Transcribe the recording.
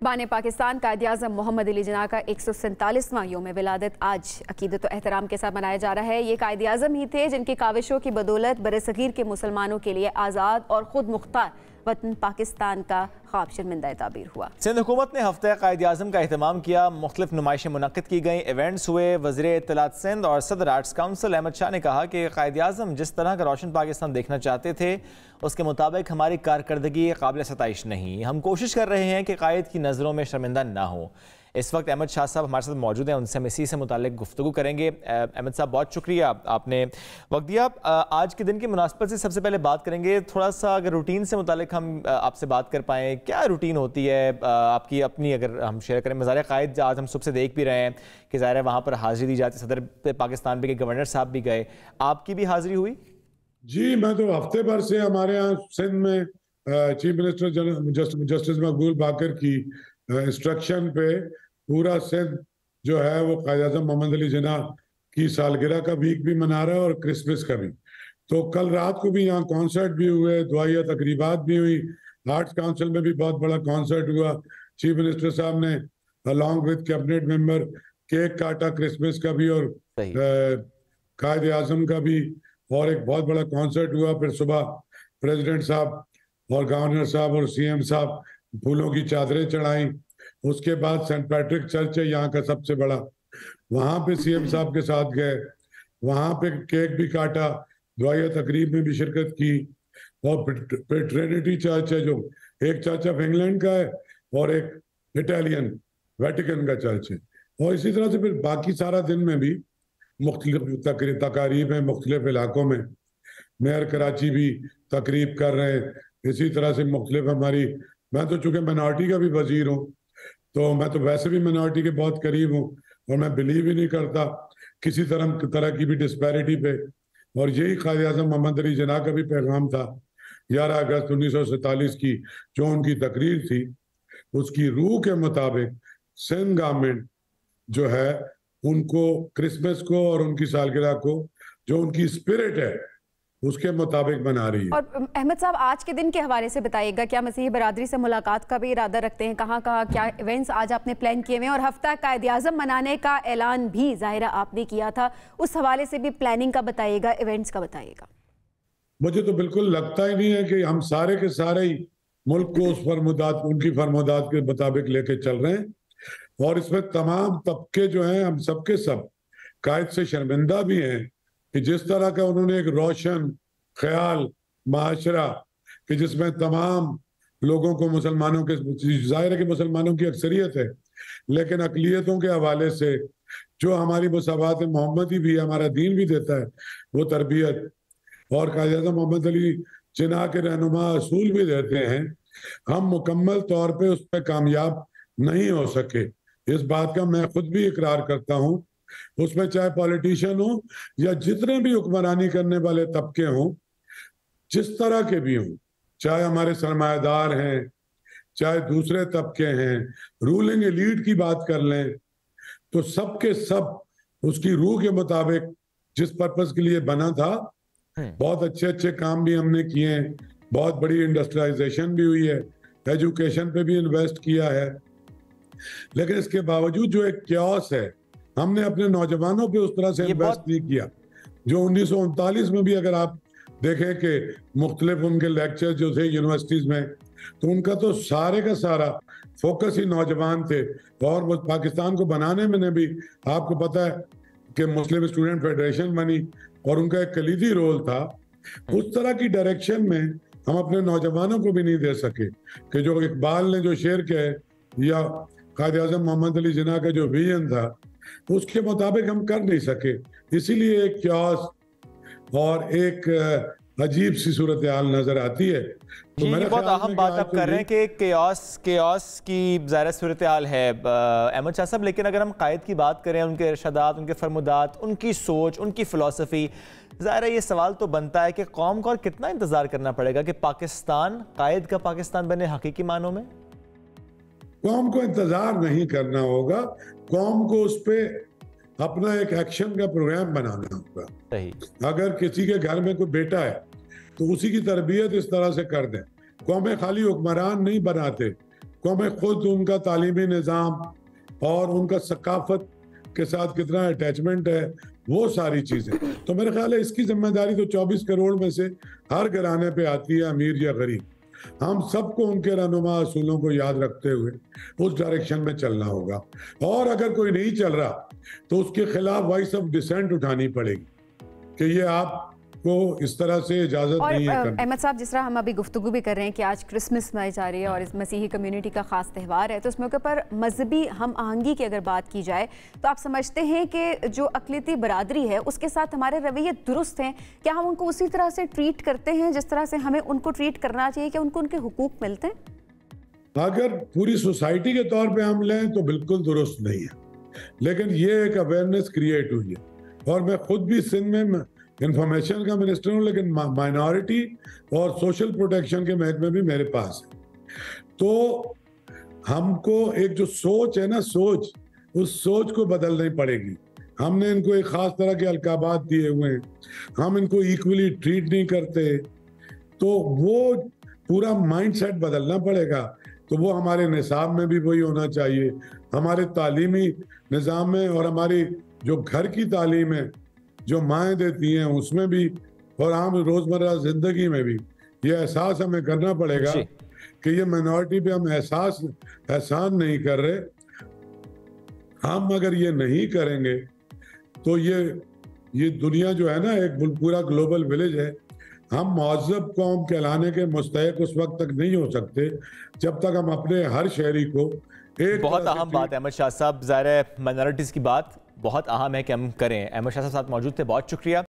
बाने पाकिस्तान कायद-ए-आज़म मोहम्मद अली जिन्ना का 147वां योम विलादत आज अकीदत और एहतराम के साथ मनाया जा रहा है। ये कायद-ए-आज़म ही थे जिनकी काविशों की बदौलत बरसगीर के मुसलमानों के लिए आज़ाद और खुद मुख्तार वतन पाकिस्तान का ख्वाब शर्मिंदा ताबीर हुआ। सिंध हुकूमत ने हफ्ते कायद-ए-आज़म का एहतमाम किया, मुख्तलिफ नुमाइशें मुनक़्क़िद की गई, इवेंट्स हुए। वज़ीर इत्तलात सिंध और सदर आर्ट्स काउंसिल अहमद शाह ने कहा कि कायद-ए-आज़म जिस तरह का रोशन पाकिस्तान देखना चाहते थे उसके मुताबिक हमारी कारकर्दगी काबिल सताइश नहीं। हम कोशिश कर रहे हैं कि कायद की नज़रों में शर्मिंदा ना हो। इस वक्त अहमद शाह साहब हमारे साथ मौजूद हैं, उनसे हम इसी से मुताल्लिक़ गुफ्तगू करेंगे। अहमद साहब, बहुत शुक्रिया आपने वक्त दिया। आज के दिन की मुनासबत से सबसे पहले बात करेंगे थोड़ा सा, अगर रूटीन से मुताल्लिक़ हम आपसे बात कर पाएँ, क्या रूटीन होती है आपकी अपनी, अगर हम शेयर करें। मज़ार क़ायद आज हम सुबह से देख भी रहे हैं कि ज़ाहिर है वहाँ पर हाज़िरी दी जाती, सदर पाकिस्तान भी गए, गवर्नर साहब भी गए, आपकी भी हाज़िरी हुई? जी, मैं तो हफ्ते भर से हमारे यहाँ सिंध में चीफ मिनिस्टर जस्टिस मकबूल बाकर की इंस्ट्रक्शन पे पूरा सिंध जो है वो कायद-ए-आज़म मोहम्मद अली जिन्ना की सालगिरह का वीक भी मना रहा है और क्रिसमस का भी। तो कल रात को भी यहाँ कॉन्सर्ट भी हुए, दुआया तकरीबात भी हुई, आर्ट्स काउंसिल में भी बहुत बड़ा कॉन्सर्ट हुआ। चीफ मिनिस्टर साहब ने along with cabinet member cake काटा क्रिसमस का भी और कायद-ए-आज़म का भी, और एक बहुत बड़ा कॉन्सर्ट हुआ। फिर सुबह प्रेसिडेंट साहब और गवर्नर साहब और सीएम साहब फूलों की चादरें चढ़ाई। उसके बाद सेंट पैट्रिक चर्च है यहाँ का सबसे बड़ा, वहां पे सीएम साहब के साथ गए, वहां पे केक भी काटा, दुआया तकरीब में भी शिरकत की। और फिर ट्रिनिटी चर्च है जो एक चर्च ऑफ इंग्लैंड का है और एक इटालियन वेटिकन का चर्च है। और इसी तरह से फिर बाकी सारा दिन में भी मुख्तलिफ तकारीब है मुख्तलिफ इलाकों में। मेयर कराची भी तकरीब कर रहे हैं। इसी तरह से मुख्तलिफ हमारी, मैं तो चूंकि माइनॉरिटी का भी वजीर हूँ तो मैं तो वैसे भी माइनॉरिटी के बहुत करीब हूँ और मैं बिलीव ही नहीं करता किसी तरह की भी डिस्पैरिटी पे। और यही कायद-ए-आज़म मोहम्मद अली जिन्ना का भी पैगाम था 11 अगस्त 1947 की जो उनकी तकरीर थी, उसकी रूह के मुताबिक सिंध गवर्नमेंट जो है उनको क्रिसमस को और उनकी सालगिरह को जो उनकी स्पिरिट है उसके मुताबिक बना रही है। और अहमद साहब, आज के दिन के हवाले से बताइएगा, क्या मसीही बरादरी से मुलाकात का भी इरादा रखते हैं? कहाँ कहाँ क्या इवेंट्स आज आपने प्लान किए हुए हैं? और हफ्ता कायद-ए-आज़म मनाने का ऐलान भी ज़ाहिरा आपने किया था, उस हवाले से भी प्लानिंग का बताइएगा, इवेंट्स का बताइएगा। मुझे तो बिल्कुल लगता ही नहीं है कि हम सारे के सारे ही मुल्क को उस फरमुदात, उनकी फरमुदात के मुताबिक लेके चल रहे हैं। और इसमें तमाम तबके जो हैं, हम सबके सब कायद से शर्मिंदा भी हैं कि जिस तरह का उन्होंने एक रोशन ख्याल माशरा कि जिसमें तमाम लोगों को, मुसलमानों के, जाहिर है कि मुसलमानों की अक्सरियत है, लेकिन अकलियतों के हवाले से जो हमारी मुसावात मोहम्मदी भी हमारा दीन भी देता है वो तरबियत, और कायद-ए-आज़म मोहम्मद अली जिन्ना के रहनुमा असूल भी देते हैं, हम मुकम्मल तौर पे उस पर कामयाब नहीं हो सके। इस बात का मैं खुद भी इकरार करता हूँ। उसमें चाहे पॉलिटिशियन हो या जितने भी हुक्मरानी करने वाले तबके हों, जिस तरह के भी हों, चाहे हमारे सरमायादार हैं, चाहे दूसरे तबके हैं, रूलिंग एलीट की बात कर लें, तो सबके सब उसकी रूह के मुताबिक जिस पर्पस के लिए बना था, बहुत अच्छे अच्छे काम भी हमने किए हैं, बहुत बड़ी इंडस्ट्रियलाइजेशन भी हुई है, एजुकेशन पे भी इन्वेस्ट किया है। लेकिन इसके बावजूद जो एक क्यास है, हमने अपने नौजवानों पे उस तरह से इन्वेस्ट नहीं किया जो 1939 में भी अगर आप देखें कि मुख्तलिफ उनके लेक्चर जो थे यूनिवर्सिटीज में, तो उनका तो सारे का सारा फोकस ही नौजवान थे। और वो पाकिस्तान को बनाने में भी आपको पता है कि मुस्लिम स्टूडेंट फेडरेशन बनी और उनका एक कलीदी रोल था। उस तरह की डायरेक्शन में हम अपने नौजवानों को भी नहीं दे सके कि जो इकबाल ने जो शेर कहे या कायद-ए-आज़म मोहम्मद अली जिन्ना का जो विजन था उसके मुताबिक हम कर नहीं सके। इसीलिए एक क्यास और एक अजीब सी सूरत हाल नजर आती है। तो ये बहुत अहम बात आप कर रहे हैं कि केओस की ज़ाहिर सूरत हाल है अहमद शाह साहब। लेकिन अगर हम कायद की बात करें, उनके इरशादात, उनके फरमुदात, उनकी सोच, उनकी फ़िलासफ़ी, ज़ाहिर है ये सवाल तो बनता है कि कौम को और कितना इंतज़ार करना पड़ेगा कि पाकिस्तान कायद का पाकिस्तान बने हकीकी मानों में? कौम को इंतजार नहीं करना होगा, कौम को उस पर अपना एक एक्शन का प्रोग्राम बनाना होगा। सही। अगर किसी के घर में कोई बेटा है तो उसी की तरबियत इस तरह से कर दें। कौमें खाली हुक्मरान नहीं बनाते, को हमें खुद उनका तालीमी निज़ाम और उनका सकाफत के साथ कितना अटैचमेंट है, वो सारी चीज़ें। तो मेरे ख्याल है इसकी जिम्मेदारी तो 24 करोड़ में से हर घराने पे आती है, अमीर या गरीब। हम सबको उनके रहनुमा असूलों को याद रखते हुए उस डायरेक्शन में चलना होगा, और अगर कोई नहीं चल रहा तो उसके खिलाफ वॉइस ऑफ डिसेंट उठानी पड़ेगी कि ये आपको इस तरह से इजाजत नहीं है। अहमद साहब, जिस तरह हम अभी गुफ्तगू भी कर रहे हैं कि आज क्रिसमस मनाई जा रही है और इस मसीही कम्युनिटी का खास त्यौहार है, तो इस मौके पर मजहबी हम आहंगी की अगर बात की जाए तो आप समझते हैं कि जो अक़लियती बरादरी है उसके साथ हमारे रवैये दुरुस्त हैं? क्या हम उनको उसी तरह से ट्रीट करते हैं जिस तरह से हमें उनको ट्रीट करना चाहिए? क्या उनको उनके हुकूक मिलते हैं? अगर पूरी सोसाइटी के तौर पे हम लें तो बिल्कुल दुरुस्त नहीं है, लेकिन ये एक अवेयरनेस क्रिएट हुई है। और मैं खुद भी सिंध में इंफॉर्मेशन का मिनिस्टर हूँ, लेकिन माइनॉरिटी और सोशल प्रोटेक्शन के महकमे भी मेरे पास है। तो हमको एक जो सोच है ना, उस सोच को बदलनी पड़ेगी। हमने इनको एक खास तरह के अलकाबात दिए हुए हैं, हम इनको इक्वली ट्रीट नहीं करते, तो वो पूरा माइंडसेट बदलना पड़ेगा। तो वो हमारे निसाब में भी वही होना चाहिए, हमारे तालीमी निज़ाम में, और हमारी जो घर की तालीम है जो माएँ देती हैं उसमें भी, और आम रोज़मर्रा ज़िंदगी में भी ये एहसास हमें करना पड़ेगा कि ये माइनॉरिटी पे हम एहसान नहीं कर रहे। हम अगर ये नहीं करेंगे तो ये दुनिया जो है ना, एक पूरा ग्लोबल विलेज है। हम मौजूद कौम कहलाने के मुस्तहिक उस वक्त तक नहीं हो सकते जब तक हम अपने हर शहरी को एक बहुत अहम बात है अहमद शाह साहब, ज़ाहिर है माइनॉरिटीज़ की बात बहुत अहम है कि हम करें। अहमद शाह साहब साथ मौजूद थे, बहुत शुक्रिया।